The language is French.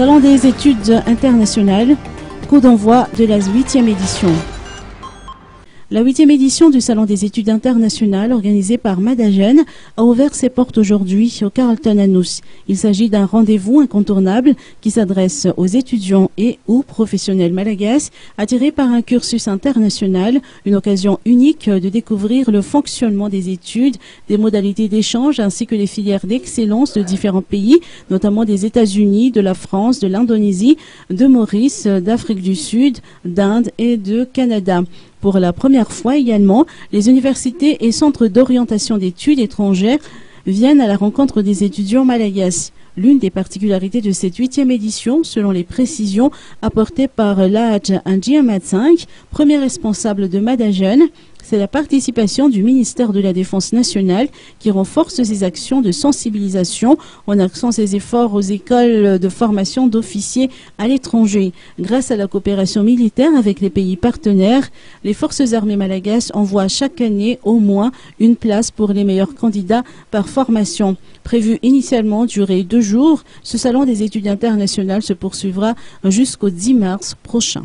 Salon des études internationales, coup d'envoi de la 8e édition. La 8e édition du Salon des études internationales organisée par Madagen a ouvert ses portes aujourd'hui au Carlton à Nuss. Il s'agit d'un rendez-vous incontournable qui s'adresse aux étudiants et ou professionnels malagasy attirés par un cursus international, une occasion unique de découvrir le fonctionnement des études, des modalités d'échange ainsi que les filières d'excellence de différents pays, notamment des États-Unis, de la France, de l'Indonésie, de Maurice, d'Afrique du Sud, d'Inde et de Canada. Pour la première fois également, les universités et centres d'orientation d'études étrangères viennent à la rencontre des étudiants malagasy. L'une des particularités de cette 8e édition, selon les précisions apportées par Lahadj Ndiamat V, premier responsable de Madagen, c'est la participation du ministère de la Défense nationale qui renforce ses actions de sensibilisation en axant ses efforts aux écoles de formation d'officiers à l'étranger. Grâce à la coopération militaire avec les pays partenaires, les forces armées malagasy envoient chaque année au moins une place pour les meilleurs candidats par formation. Prévu initialement durer 2 jours, ce salon des études internationales se poursuivra jusqu'au 10 mars prochain.